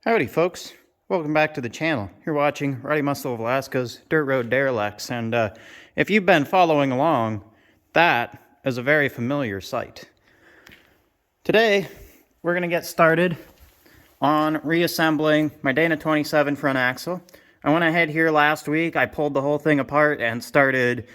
Howdy folks, welcome back to the channel. You're watching Roddy Muscle of Alaska's Dirt Road Derelicts, and if you've been following along, that is a very familiar sight. Today, we're going to get started on reassembling my Dana 27 front axle. I went ahead here last week, I pulled the whole thing apart and started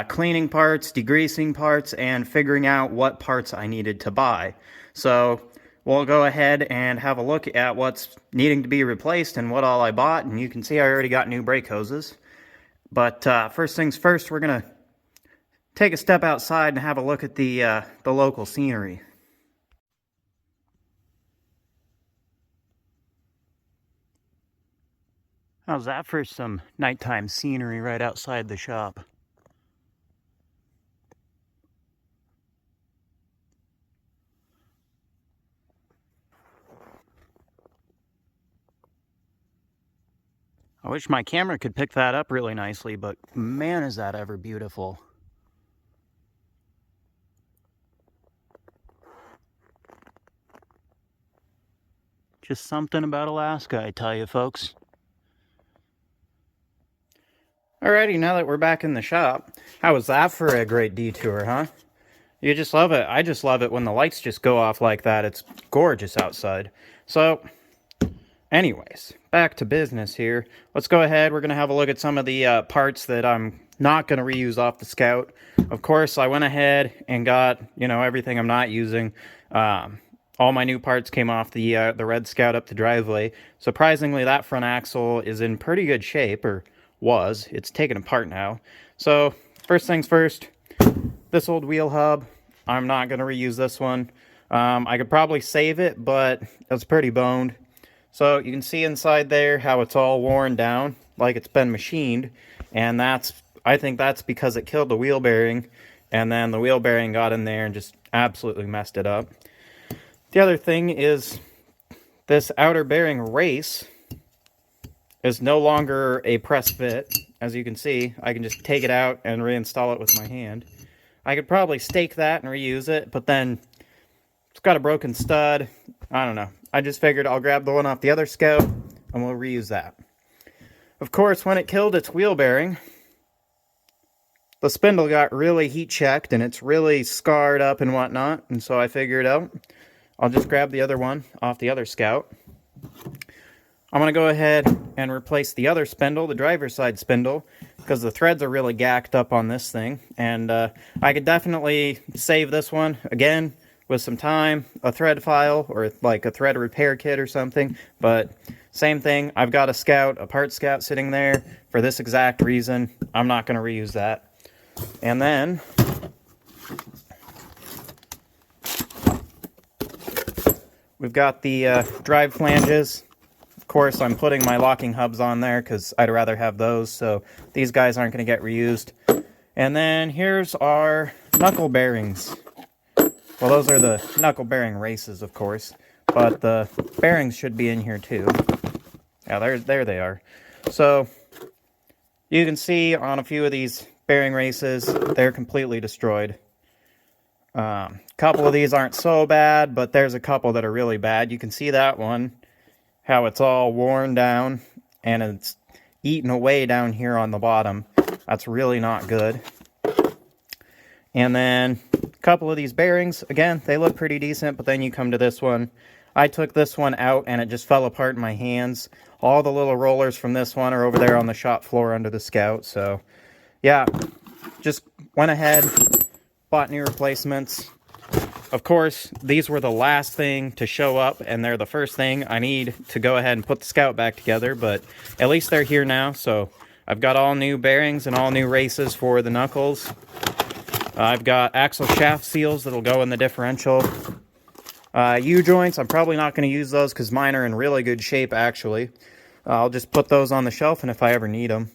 cleaning parts, degreasing parts, and figuring out what parts I needed to buy. So we'll go ahead and have a look at what's needing to be replaced and what all I bought. And you can see I already got new brake hoses. But first things first, we're going to take a step outside and have a look at the local scenery. How's that for some nighttime scenery right outside the shop? I wish my camera could pick that up really nicely, but man, is that ever beautiful. Just something about Alaska, I tell you, folks. Alrighty, now that we're back in the shop, how was that for a great detour, huh? You just love it. I just love it when the lights just go off like that. It's gorgeous outside. So, anyways, back to business here. Let's go ahead. We're going to have a look at some of the parts that I'm not going to reuse off the Scout. Of course, I went ahead and got, everything I'm not using. All my new parts came off the Red Scout up the driveway. Surprisingly, that front axle is in pretty good shape, or was. It's taken apart now. So, first things first, this old wheel hub, I'm not going to reuse this one. I could probably save it, but it's pretty boned. So you can see inside there how it's all worn down, like it's been machined, and I think that's because it killed the wheel bearing, and then the wheel bearing got in there and just absolutely messed it up. The other thing is this outer bearing race is no longer a press fit. As you can see, I can just take it out and reinstall it with my hand. I could probably stake that and reuse it, but then it's got a broken stud. I don't know. I just figured I'll grab the one off the other Scout and we'll reuse that. Of course, when it killed its wheel bearing, the spindle got really heat checked and it's really scarred up and whatnot. And so I figured out I'll just grab the other one off the other Scout. I'm going to go ahead and replace the other spindle, the driver's side spindle, because the threads are really gacked up on this thing. And I could definitely save this one, again, with some time, a thread file, or like a thread repair kit or something. But same thing, I've got a part Scout sitting there for this exact reason. I'm not going to reuse that. And then we've got the drive flanges. Of course, I'm putting my locking hubs on there because I'd rather have those, so these guys aren't going to get reused. And then here's our knuckle bearings. Well, those are the knuckle bearing races, of course, but the bearings should be in here too. Yeah, there they are. So you can see on a few of these bearing races, they're completely destroyed. A couple of these aren't so bad, but there's a couple that are really bad. You can see that one, how it's all worn down and it's eaten away down here on the bottom. That's really not good. And then a couple of these bearings, again, they look pretty decent, but then you come to this one. I took this one out and it just fell apart in my hands. All the little rollers from this one are over there on the shop floor under the Scout. So yeah, just went ahead, bought new replacements. Of course, these were the last thing to show up, and they're the first thing I need to go ahead and put the Scout back together, but at least they're here now, so I've got all new bearings and all new races for the knuckles. I've got axle shaft seals that'll go in the differential. U-joints, I'm probably not going to use those because mine are in really good shape, actually. I'll just put those on the shelf, and if I ever need them,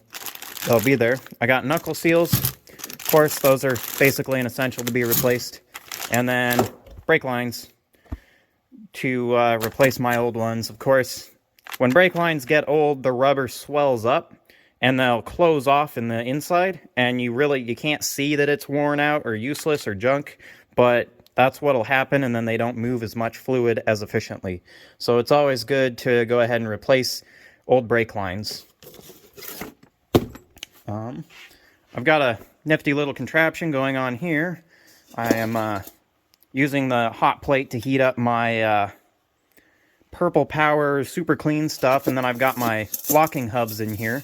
they'll be there. I got knuckle seals. Of course, those are basically an essential to be replaced. And then brake lines to replace my old ones. Of course, when brake lines get old, the rubber swells up and they'll close off in the inside, and you can't see that it's worn out or useless or junk, but that's what'll happen, and then they don't move as much fluid as efficiently. So it's always good to go ahead and replace old brake lines. I've got a nifty little contraption going on here. I am using the hot plate to heat up my Purple Power super clean stuff, and then I've got my locking hubs in here.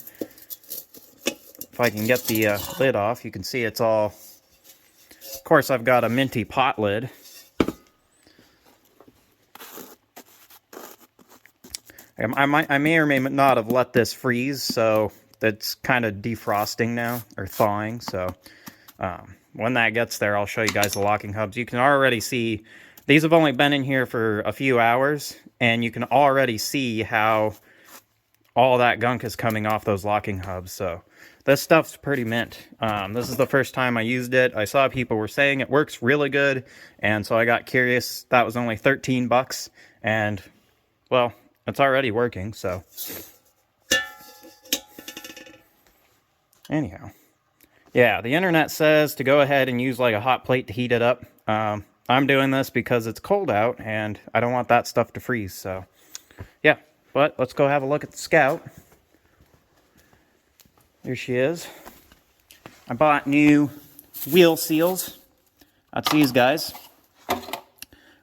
If I can get the lid off, you can see it's all... Of course, I've got a minty pot lid. I may or may not have let this freeze, so it's kind of defrosting now, or thawing. So when that gets there, I'll show you guys the locking hubs. You can already see, these have only been in here for a few hours, and you can already see how all that gunk is coming off those locking hubs. So this stuff's pretty mint. This is the first time I used it. I saw people were saying it works really good, and so I got curious. That was only 13 bucks, and, well, it's already working, so. Anyhow. Yeah, the internet says to go ahead and use like a hot plate to heat it up. I'm doing this because it's cold out, and I don't want that stuff to freeze, so. Yeah, but let's go have a look at the Scout. Here she is. I bought new wheel seals. That's these guys.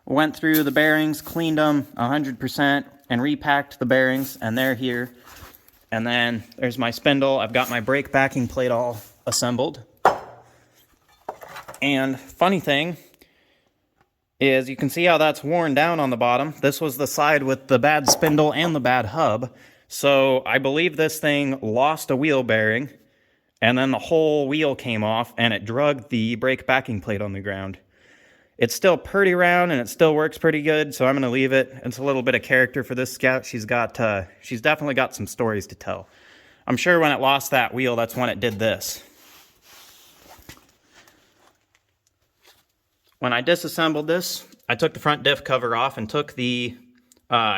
Went through the bearings, cleaned them 100%, and repacked the bearings, and they're here. And then there's my spindle. I've got my brake backing plate all assembled. And funny thing is you can see how that's worn down on the bottom. This was the side with the bad spindle and the bad hub. So I believe this thing lost a wheel bearing, and then the whole wheel came off, and it drugged the brake backing plate on the ground. It's still pretty round, and it still works pretty good, so I'm going to leave it. It's a little bit of character for this Scout. She's definitely got some stories to tell. I'm sure when it lost that wheel, that's when it did this. When I disassembled this, I took the front diff cover off and took the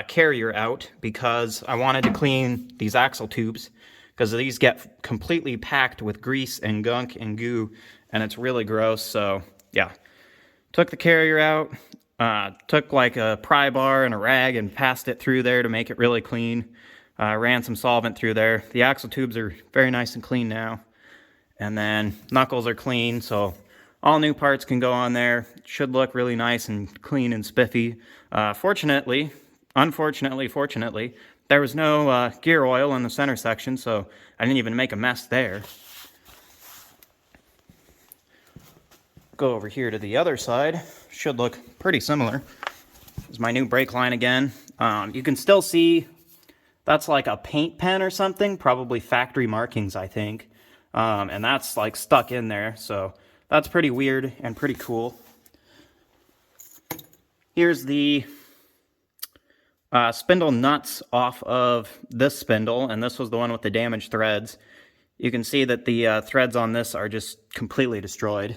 carrier out because I wanted to clean these axle tubes, because these get completely packed with grease and gunk and goo, and it's really gross. So yeah, took the carrier out, took like a pry bar and a rag and passed it through there to make it really clean. Ran some solvent through there. The axle tubes are very nice and clean now, and then knuckles are clean, so all new parts can go on there. It should look really nice and clean and spiffy. Fortunately, there was no gear oil in the center section, so I didn't even make a mess there. Go over here to the other side. Should look pretty similar. This is my new brake line again. You can still see that's like a paint pen or something, probably factory markings, I think. And that's like stuck in there, so that's pretty weird and pretty cool. Here's the spindle nuts off of this spindle, and this was the one with the damaged threads. You can see that the threads on this are just completely destroyed.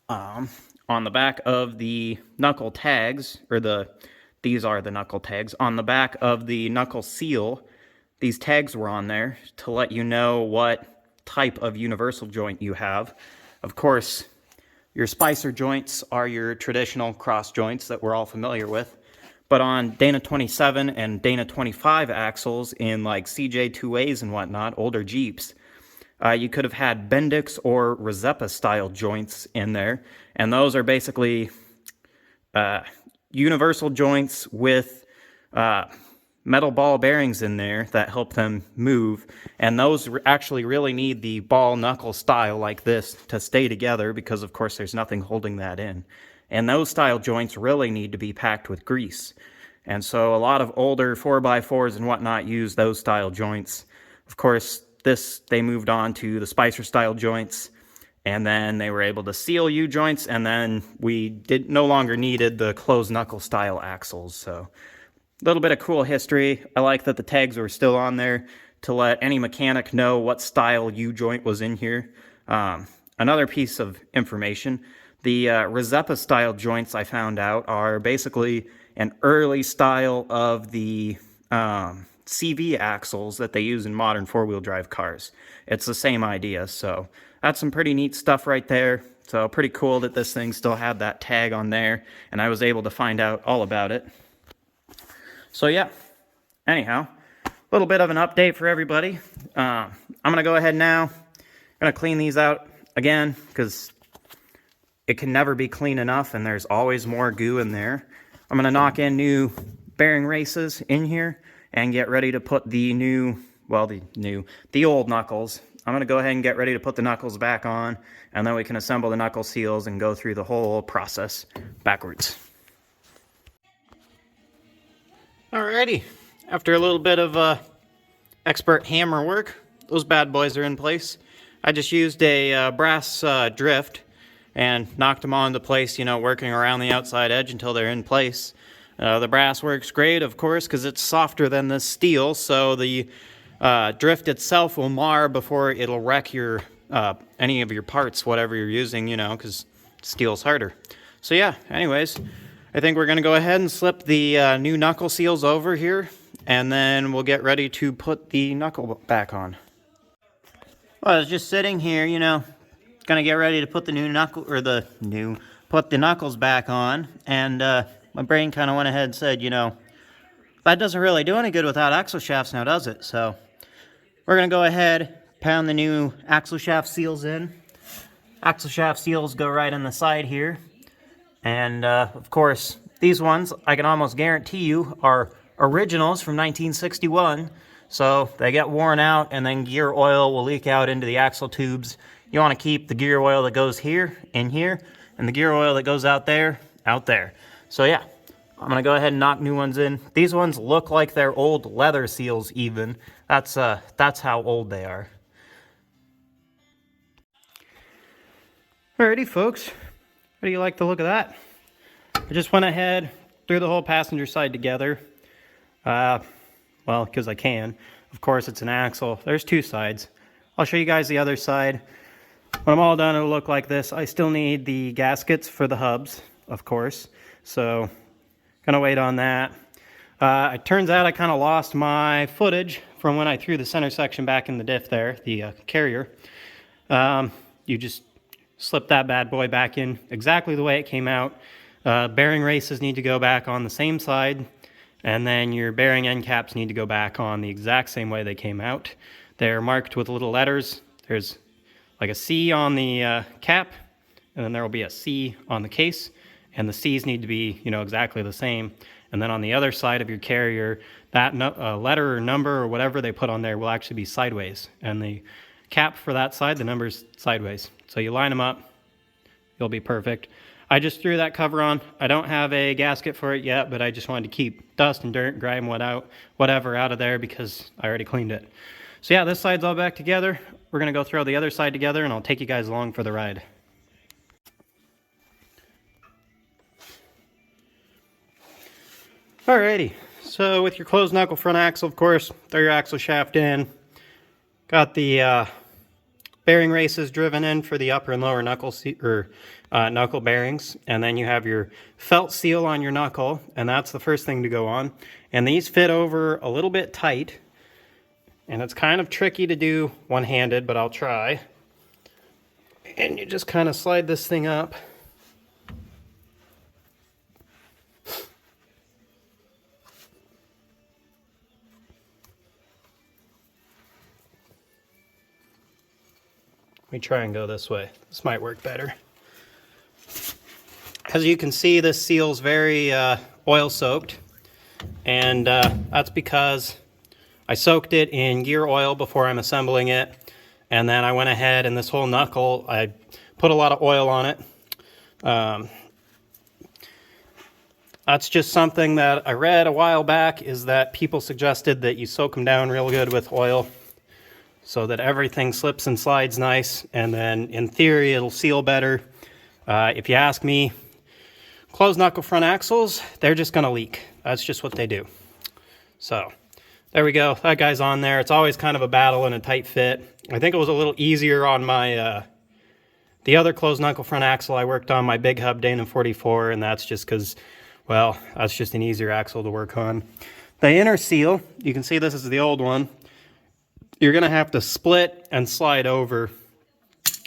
On the back of the knuckle tags, these are the knuckle tags, on the back of the knuckle seal, these tags were on there to let you know what type of universal joint you have. Of course, your spicer joints are your traditional cross joints that we're all familiar with. But on Dana 27 and Dana 25 axles in like CJ2As and whatnot, older Jeeps, you could have had Bendix or Reassembly style joints in there. And those are basically universal joints with metal ball bearings in there that help them move. And those actually really need the ball knuckle style like this to stay together, because of course there's nothing holding that in. And those style joints really need to be packed with grease. And so a lot of older 4x4s and whatnot use those style joints. Of course, they moved on to the Spicer style joints, and then they were able to seal U-joints, and then we no longer needed the closed knuckle style axles. So a little bit of cool history. I like that the tags were still on there to let any mechanic know what style U-joint was in here. Another piece of information, the Reassembly style joints I found out are basically an early style of the CV axles that they use in modern four-wheel drive cars. It's the same idea, so that's some pretty neat stuff right there. So pretty cool that this thing still had that tag on there, and I was able to find out all about it. So yeah, anyhow, a little bit of an update for everybody. I'm going to go ahead now. I'm going to clean these out again because it can never be clean enough, and there's always more goo in there. I'm going to knock in new bearing races in here and get ready to put the old knuckles. I'm going to go ahead and get ready to put the knuckles back on, and then we can assemble the knuckle seals and go through the whole process backwards. Alrighty, after a little bit of expert hammer work, those bad boys are in place. I just used a brass drift and knocked them all into place, working around the outside edge until they're in place. The brass works great, of course, because it's softer than the steel, so the drift itself will mar before it'll wreck your any of your parts, whatever you're using, because steel's harder. So yeah, anyways, I think we're going to go ahead and slip the new knuckle seals over here, and then we'll get ready to put the knuckle back on. Well, I was just sitting here, going to get ready to put the new knuckle, put the knuckles back on, and my brain kind of went ahead and said, that doesn't really do any good without axle shafts now, does it? So we're going to go ahead, pound the new axle shaft seals in. Axle shaft seals go right on the side here. And, of course, these ones, I can almost guarantee you, are originals from 1961. So they get worn out, and then gear oil will leak out into the axle tubes. You want to keep the gear oil that goes here, in here, and the gear oil that goes out there, out there. So, yeah. I'm going to go ahead and knock new ones in. These ones look like they're old leather seals even. That's how old they are. Alrighty, folks. How do you like the look of that? I just went ahead, threw the whole passenger side together. Well, because I can. Of course, it's an axle. There's two sides. I'll show you guys the other side. When I'm all done, it'll look like this. I still need the gaskets for the hubs, of course. So gonna wait on that. It turns out I kind of lost my footage from when I threw the center section back in the diff there, the carrier. You just slip that bad boy back in exactly the way it came out. Bearing races need to go back on the same side, and then your bearing end caps need to go back on the exact same way they came out. They're marked with little letters. There's like a C on the cap, and then there will be a C on the case. And the C's need to be, exactly the same. And then on the other side of your carrier, that letter or number or whatever they put on there will actually be sideways. And the cap for that side, the number's sideways. So you line them up, you'll be perfect. I just threw that cover on. I don't have a gasket for it yet, but I just wanted to keep dust and dirt and grime whatever out of there because I already cleaned it. So yeah, this side's all back together. We're going to go throw the other side together, and I'll take you guys along for the ride. Alrighty, so with your closed knuckle front axle, of course, throw your axle shaft in. Got the bearing races driven in for the upper and lower knuckle knuckle bearings, and then you have your felt seal on your knuckle, and that's the first thing to go on. And these fit over a little bit tight, and it's kind of tricky to do one-handed, but I'll try. And you just kind of slide this thing up. Let me try and go this way. This might work better. As you can see, this seal's very oil soaked, and that's because I soaked it in gear oil before I'm assembling it, and then I went ahead and this whole knuckle, I put a lot of oil on it. That's just something that I read a while back, is that people suggested that you soak them down real good with oil so that everything slips and slides nice, and then in theory it'll seal better. If you ask me, closed knuckle front axles, they're just gonna leak. That's just what they do. So there we go, that guy's on there. It's always kind of a battle and a tight fit. I think it was a little easier on my the other closed knuckle front axle I worked on, my big hub Dana 44, and that's just because, well, that's just an easier axle to work on. The inner seal, you can see this is the old one. You're gonna have to split and slide over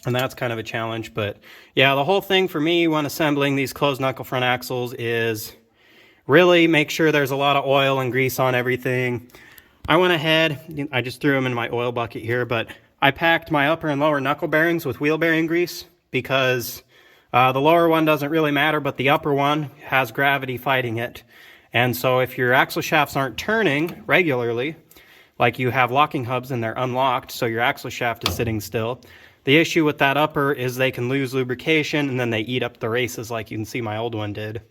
and that's kind of a challenge. But yeah, the whole thing for me when assembling these closed knuckle front axles is really make sure there's a lot of oil and grease on everything. I went ahead, I just threw them in my oil bucket here, but I packed my upper and lower knuckle bearings with wheel bearing grease because the lower one doesn't really matter, but the upper one has gravity fighting it. And so if your axle shafts aren't turning regularly, like you have locking hubs and they're unlocked, so your axle shaft is sitting still, the issue with that upper is they can lose lubrication and then they eat up the races like you can see my old one did.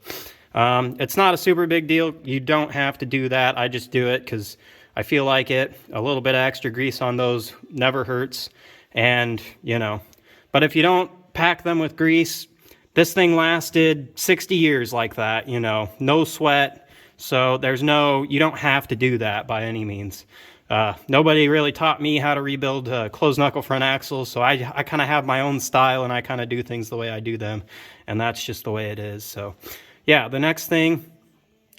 It's not a super big deal. You don't have to do that. I just do it because I feel like it. A little bit of extra grease on those never hurts. And, you know, but if you don't pack them with grease, this thing lasted 60 years like that, you know, no sweat. So you don't have to do that by any means. Nobody really taught me how to rebuild closed knuckle front axles, so I kind of have my own style and I kind of do things the way I do them, and that's just the way it is. So yeah, the next thing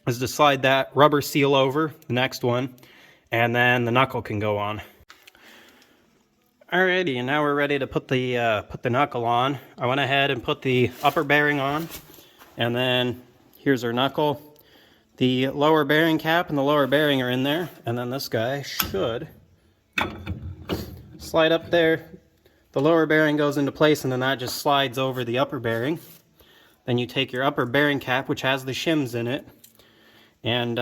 is to slide that rubber seal over the next one, and then the knuckle can go on. Alrighty, and now we're ready to put the knuckle on. I went ahead and put the upper bearing on, and then here's our knuckle. The lower bearing cap and the lower bearing are in there, and then this guy should slide up there. The lower bearing goes into place, and then that just slides over the upper bearing. Then you take your upper bearing cap, which has the shims in it, and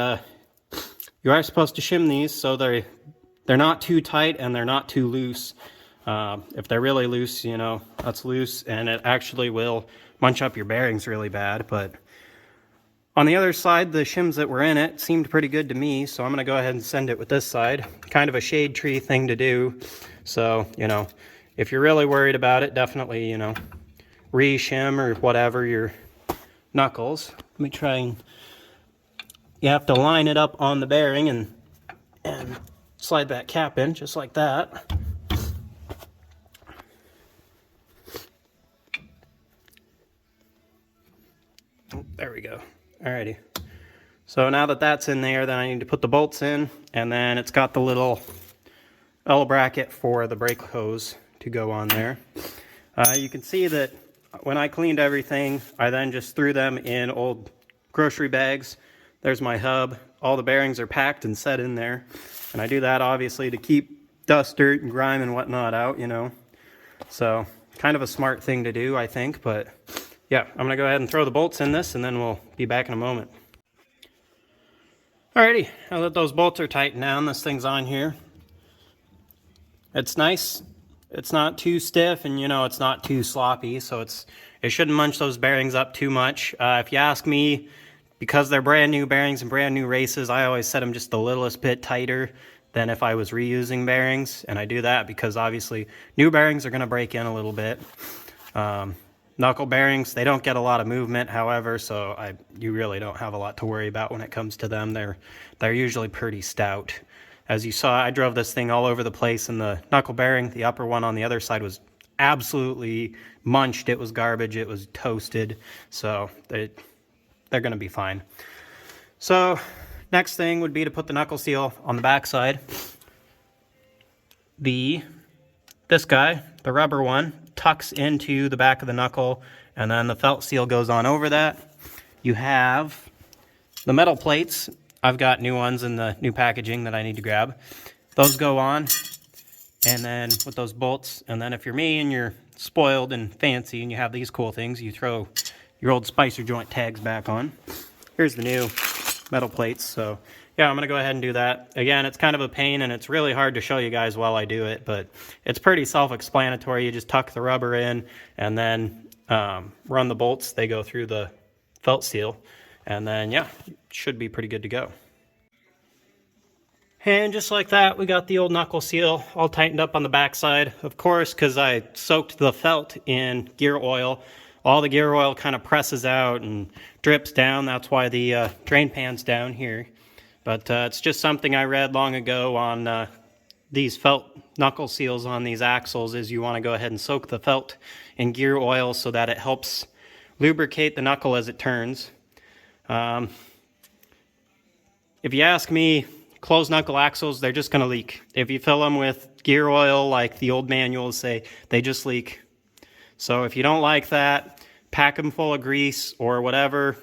you are supposed to shim these so they're not too tight and they're not too loose. If they're really loose, you know, that's loose, and it actually will munch up your bearings really bad. But on the other side, the shims that were in it seemed pretty good to me, so I'm going to go ahead and send it with this side. Kind of a shade tree thing to do. So, you know, if you're really worried about it, definitely, you know, re-shim or whatever your knuckles. Let me try and... You have to line it up on the bearing and slide that cap in just like that. There we go. Alrighty. So now that that's in there, then I need to put the bolts in, and then it's got the little L bracket for the brake hose to go on there. You can see that when I cleaned everything, I then just threw them in old grocery bags. There's my hub. All the bearings are packed and set in there. And I do that obviously to keep dust, dirt, and grime and whatnot out, you know. So kind of a smart thing to do, I think. But yeah, I'm going to go ahead and throw the bolts in this, and then we'll be back in a moment. Alrighty, now that those bolts are tightened down, this thing's on here. It's nice. It's not too stiff, and you know, it's not too sloppy, so it shouldn't munch those bearings up too much. If you ask me, because they're brand new bearings and brand new races, I always set them just the littlest bit tighter than if I was reusing bearings, and I do that because obviously new bearings are going to break in a little bit. Knuckle bearings, they don't get a lot of movement, however, so you really don't have a lot to worry about when it comes to them. They're usually pretty stout. As you saw, I drove this thing all over the place, and the knuckle bearing, the upper one on the other side, was absolutely munched. It was garbage. It was toasted, so they're going to be fine. So next thing would be to put the knuckle seal on the back side. This guy, the rubber one, tucks into the back of the knuckle, and then the felt seal goes on over that. You have the metal plates. I've got new ones in the new packaging that I need to grab. Those go on, and then with those bolts, and then if you're me and you're spoiled and fancy and you have these cool things, you throw your old Spicer joint tags back on. Here's the new metal plates. So yeah, I'm going to go ahead and do that. Again, it's kind of a pain, and it's really hard to show you guys while I do it, but it's pretty self-explanatory. You just tuck the rubber in and then run the bolts. They go through the felt seal, and then yeah, it should be pretty good to go. And just like that, we got the old knuckle seal all tightened up on the backside. Of course, because I soaked the felt in gear oil, all the gear oil kind of presses out and drips down. That's why the drain pan's down here. But it's just something I read long ago on these felt knuckle seals on these axles, is you want to go ahead and soak the felt in gear oil so that it helps lubricate the knuckle as it turns. If you ask me, closed knuckle axles, they're just going to leak. If you fill them with gear oil like the old manuals say, they just leak. So if you don't like that, pack them full of grease or whatever.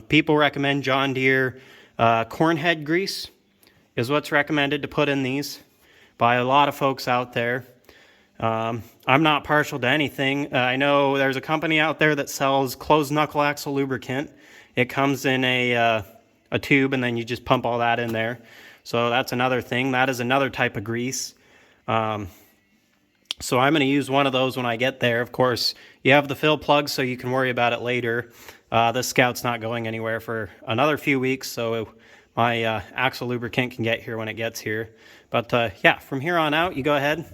People recommend John Deere cornhead grease is what's recommended to put in these by a lot of folks out there. I'm not partial to anything. I know there's a company out there that sells closed knuckle axle lubricant. It comes in a tube, and then you just pump all that in there. So that's another thing. That is another type of grease. So I'm going to use one of those when I get there. Of course, you have the fill plug, so you can worry about it later. This Scout's not going anywhere for another few weeks, so my axle lubricant can get here when it gets here. But yeah, from here on out, you go ahead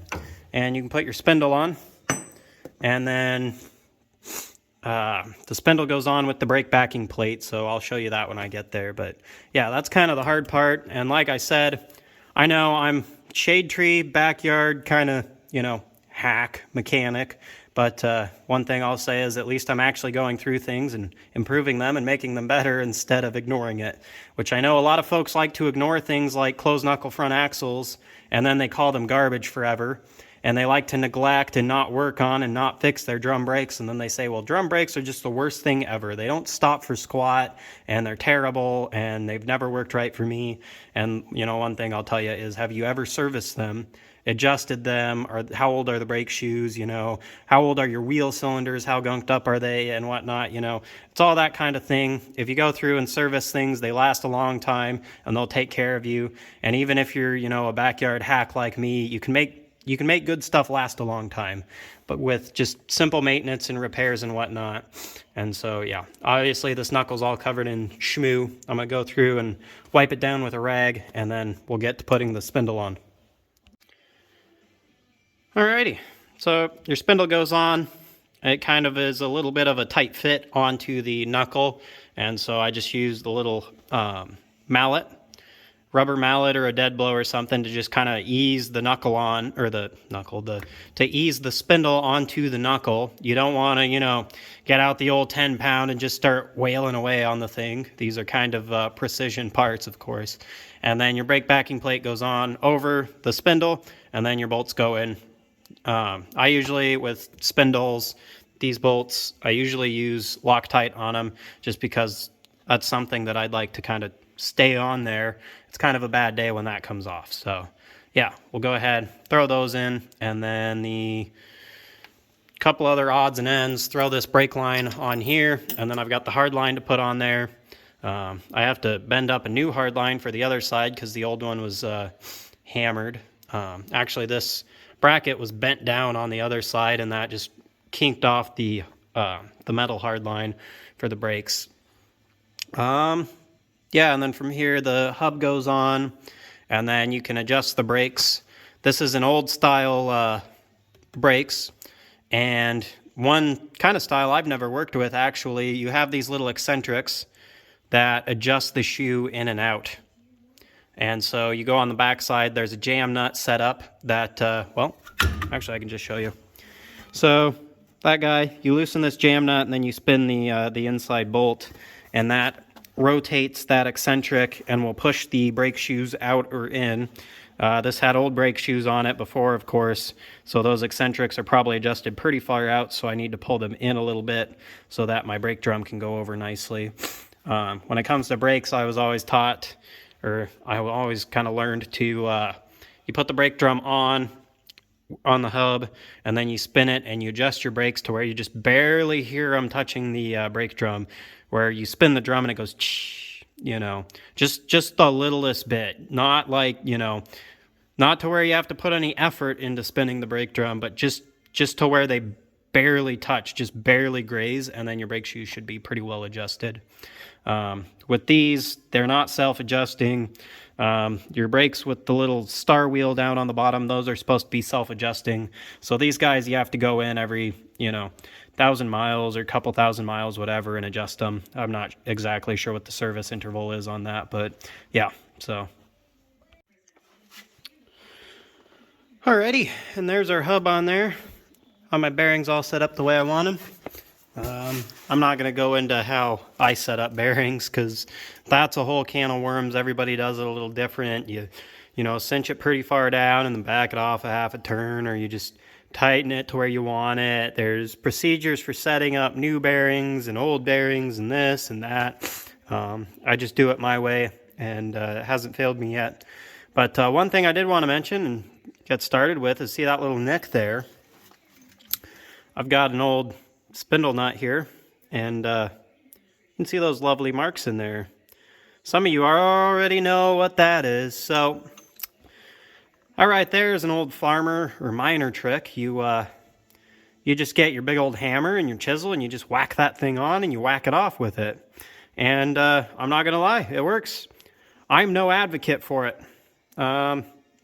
and you can put your spindle on. And then the spindle goes on with the brake backing plate, so I'll show you that when I get there. But yeah, that's kind of the hard part. And like I said, I know I'm shade tree, backyard kind of, hack mechanic. But one thing I'll say is at least I'm actually going through things and improving them and making them better instead of ignoring it, which I know a lot of folks like to ignore things like closed knuckle front axles, and then they call them garbage forever. And they like to neglect and not work on and not fix their drum brakes. And then they say, well, drum brakes are just the worst thing ever. They don't stop for squat, and they're terrible, and they've never worked right for me. And, one thing I'll tell you is, have you ever serviced them, adjusted them, or how old are the brake shoes, how old are your wheel cylinders, how gunked up are they, and whatnot, It's all that kind of thing. If you go through and service things, they last a long time, and they'll take care of you. And even if you're, a backyard hack like me, you can make good stuff last a long time, but with just simple maintenance and repairs and whatnot. And so, yeah, obviously this knuckle's all covered in schmoo. I'm going to go through and wipe it down with a rag, and then we'll get to putting the spindle on. Alrighty, so your spindle goes on. It kind of is a little bit of a tight fit onto the knuckle, and so I just use the little mallet, rubber mallet or a dead blow or something to just kind of ease the knuckle on, or to ease the spindle onto the knuckle. You don't want to, get out the old 10-pound and just start wailing away on the thing. These are kind of precision parts, of course. And then your brake backing plate goes on over the spindle, and then your bolts go in. I usually, with spindles, these bolts, I usually use Loctite on them just because that's something that I'd like to kind of stay on there. It's kind of a bad day when that comes off. So yeah, we'll go ahead, throw those in, and then the couple other odds and ends, throw this brake line on here, and then I've got the hard line to put on there. I have to bend up a new hard line for the other side because the old one was hammered. Actually, this bracket was bent down on the other side, and that just kinked off the metal hard line for the brakes. Yeah, and then from here, the hub goes on, and then you can adjust the brakes. This is an old style brakes, and one kind of style I've never worked with, actually. You have these little eccentrics that adjust the shoe in and out. And so you go on the back side, there's a jam nut set up that, well, actually I can just show you. So that guy, you loosen this jam nut, and then you spin the inside bolt, and that rotates that eccentric and will push the brake shoes out or in. This had old brake shoes on it before, of course, so those eccentrics are probably adjusted pretty far out, so I need to pull them in a little bit so that my brake drum can go over nicely. When it comes to brakes, I was always taught, or I always kind of learned to, you put the brake drum on the hub, and then you spin it, and you adjust your brakes to where you just barely hear them touching the brake drum, where you spin the drum and it goes, just the littlest bit, not like, not to where you have to put any effort into spinning the brake drum, but just to where they barely touch, just barely graze, and then your brake shoes should be pretty well adjusted. With these, they're not self-adjusting. Your brakes with the little star wheel down on the bottom, those are supposed to be self-adjusting. So these guys, you have to go in every, 1,000 miles or a couple thousand miles, whatever, and adjust them. I'm not exactly sure what the service interval is on that, but yeah, so. Alrighty, and there's our hub on there. All my bearings all set up the way I want them. I'm not going to go into how I set up bearings because that's a whole can of worms. Everybody does it a little different. You cinch it pretty far down and then back it off a half a turn, or you just tighten it to where you want it. There's procedures for setting up new bearings and old bearings and this and that. I just do it my way, and it hasn't failed me yet. But one thing I did want to mention and get started with is, see that little nick there? I've got an old spindle nut here, and you can see those lovely marks in there. Some of you already know what that is. So, all right, there's an old farmer or miner trick. You just get your big old hammer and your chisel, and you just whack that thing on, and you whack it off with it. And I'm not going to lie, it works. I'm no advocate for it.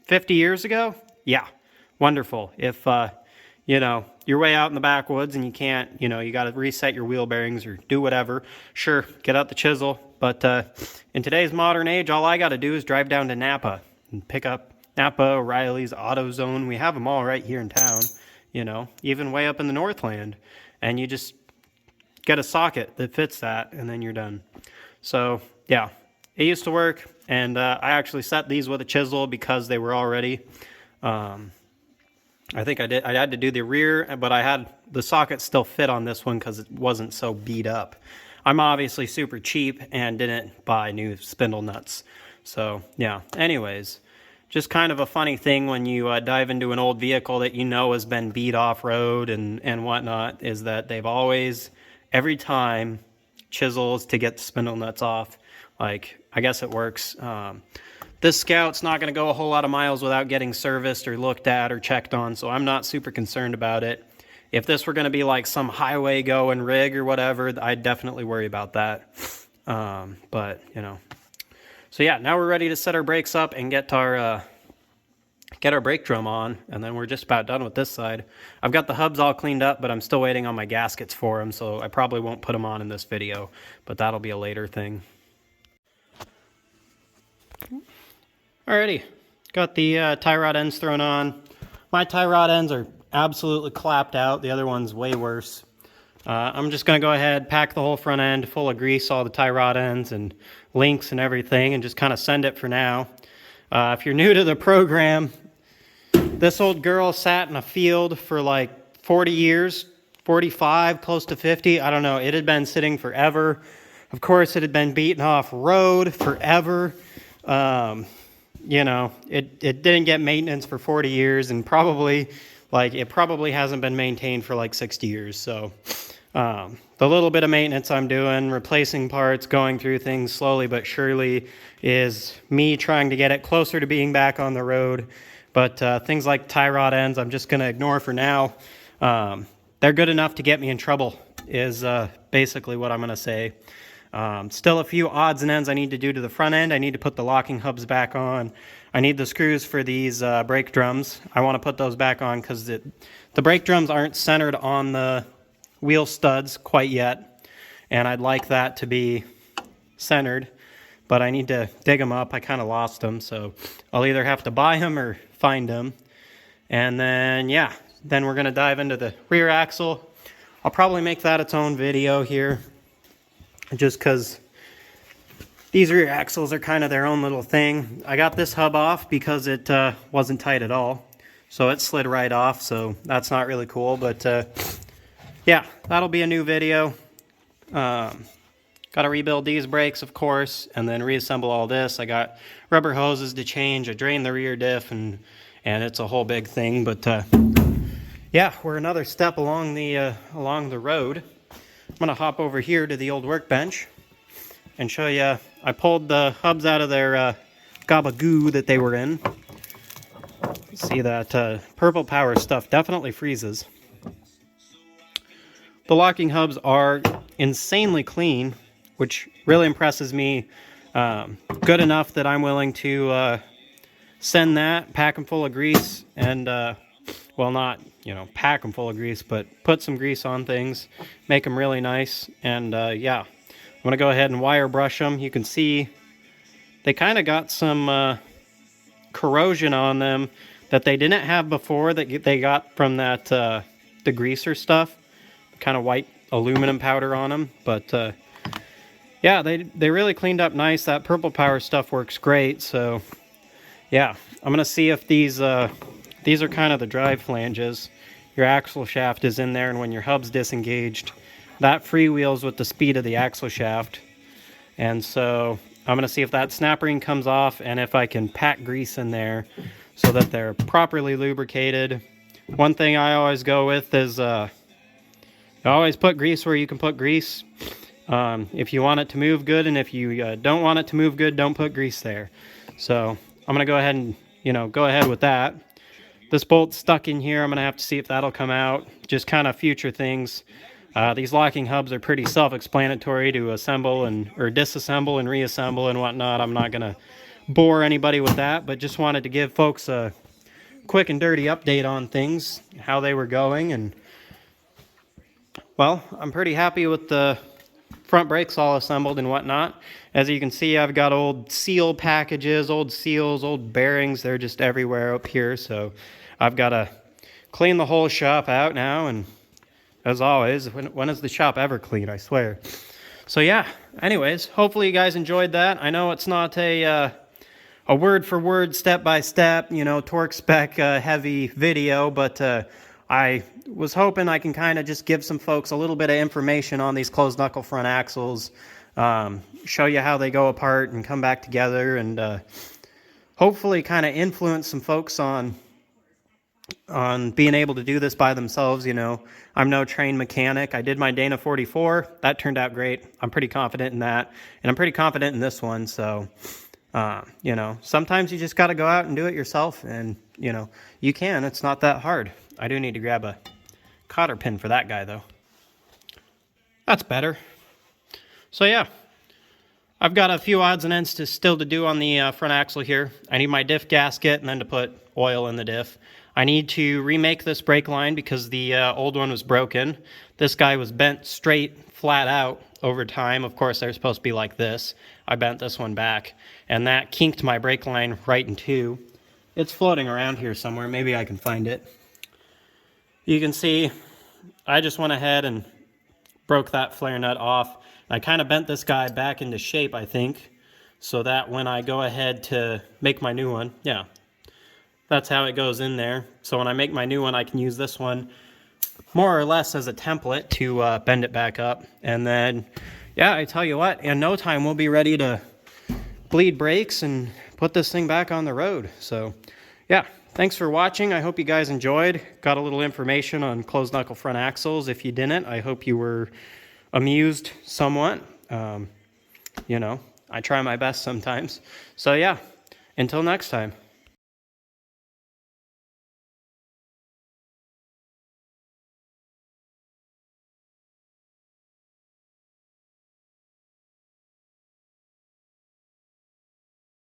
50 years ago, yeah, wonderful. If, you're way out in the backwoods and you can't, you got to reset your wheel bearings or do whatever, sure, get out the chisel. But in today's modern age, all I got to do is drive down to Napa and pick up Napa, O'Reilly's, AutoZone. We have them all right here in town, even way up in the Northland. And you just get a socket that fits that, and then you're done. So, yeah, it used to work. And I actually set these with a chisel because they were already, I think I had to do the rear, but I had the socket still fit on this one because it wasn't so beat up. I'm obviously super cheap and didn't buy new spindle nuts. So, yeah, anyways, just kind of a funny thing when you dive into an old vehicle that has been beat off-road and whatnot, is that they've always, every time, chisels to get the spindle nuts off. Like, I guess it works. This Scout's not going to go a whole lot of miles without getting serviced or looked at or checked on, so I'm not super concerned about it. If this were going to be like some highway going rig or whatever, I'd definitely worry about that. But, So yeah, now we're ready to set our brakes up and get our brake drum on, and then we're just about done with this side. I've got the hubs all cleaned up, but I'm still waiting on my gaskets for them, so I probably won't put them on in this video, but that'll be a later thing. Alrighty, got the tie rod ends thrown on. My tie rod ends are absolutely clapped out. The other one's way worse. I'm just going to go ahead, pack the whole front end full of grease, all the tie rod ends and links and everything, and just kind of send it for now. If you're new to the program, this old girl sat in a field for like 40 years, 45, close to 50. I don't know. It had been sitting forever. Of course, it had been beaten off road forever. It didn't get maintenance for 40 years, and it probably hasn't been maintained for like 60 years. So the little bit of maintenance I'm doing, replacing parts, going through things slowly but surely, is me trying to get it closer to being back on the road. But things like tie rod ends, I'm just going to ignore for now. They're good enough to get me in trouble, is basically what I'm going to say. Still a few odds and ends I need to do to the front end. I need to put the locking hubs back on. I need the screws for these brake drums. I want to put those back on because the brake drums aren't centered on the wheel studs quite yet, and I'd like that to be centered, but I need to dig them up. I kind of lost them, so I'll either have to buy them or find them. And then, yeah, then we're going to dive into the rear axle. I'll probably make that its own video here, just because these rear axles are kind of their own little thing. I got this hub off because it wasn't tight at all, so it slid right off, so that's not really cool. But yeah, that'll be a new video. Got to rebuild these brakes, of course, and then reassemble all this. I got rubber hoses to change. I drained the rear diff, and it's a whole big thing. But yeah, we're another step along the road. I'm going to hop over here to the old workbench and show you. I pulled the hubs out of their gabagoo that they were in. See that purple power stuff definitely freezes. The locking hubs are insanely clean, which really impresses me. Good enough that I'm willing to send that, pack them full of grease, and well, not pack them full of grease, but put some grease on things, make them really nice. And yeah, I'm going to go ahead and wire brush them. You can see they kind of got some corrosion on them that they didn't have before, that they got from that the greaser stuff, kind of white aluminum powder on them. But yeah, they really cleaned up nice. That purple power stuff works great. So yeah, I'm going to see if these are kind of the drive flanges. your axle shaft is in there, and when your hub's disengaged, that freewheels with the speed of the axle shaft. And so I'm going to see if that snap ring comes off and if I can pack grease in there so that they're properly lubricated. One thing I always go with is always put grease where you can put grease. If you want it to move good, and if you don't want it to move good, don't put grease there. So I'm going to go ahead and, go ahead with that. This bolt's stuck in here. I'm going to have to see if that'll come out. Just kind of future things. These locking hubs are pretty self-explanatory to assemble or disassemble and reassemble and whatnot. I'm not going to bore anybody with that, but just wanted to give folks a quick and dirty update on things, how they were going. And, well, I'm pretty happy with the front brakes all assembled and whatnot. As you can see, I've got old seal packages, old seals, old bearings. They're just everywhere up here, so I've got to clean the whole shop out now. And as always, when is the shop ever clean, I swear. So yeah, anyways, hopefully you guys enjoyed that. I know it's not a word for word, step by step, torque spec heavy video, but I was hoping I can kind of just give some folks a little bit of information on these closed knuckle front axles, show you how they go apart and come back together, and hopefully kind of influence some folks on being able to do this by themselves. I'm no trained mechanic. I did my Dana 44. That turned out great. I'm pretty confident in that, and I'm pretty confident in this one. So, sometimes you just got to go out and do it yourself, and, you can. It's not that hard. I do need to grab a cotter pin for that guy, though. That's better. So, yeah. I've got a few odds and ends still to do on the front axle here. I need my diff gasket and then to put oil in the diff. I need to remake this brake line because the old one was broken. This guy was bent straight, flat out over time. Of course, they're supposed to be like this. I bent this one back, and that kinked my brake line right in two. It's floating around here somewhere. Maybe I can find it. You can see I just went ahead and broke that flare nut off. I kind of bent this guy back into shape, I think, so that when I go ahead to make my new one, yeah, that's how it goes in there. So when I make my new one, I can use this one more or less as a template to bend it back up. And then, yeah, I tell you what, in no time we'll be ready to bleed brakes and put this thing back on the road. So, yeah, thanks for watching. I hope you guys enjoyed. Got a little information on closed knuckle front axles. If you didn't, I hope you were amused somewhat. I try my best sometimes. So, yeah, until next time.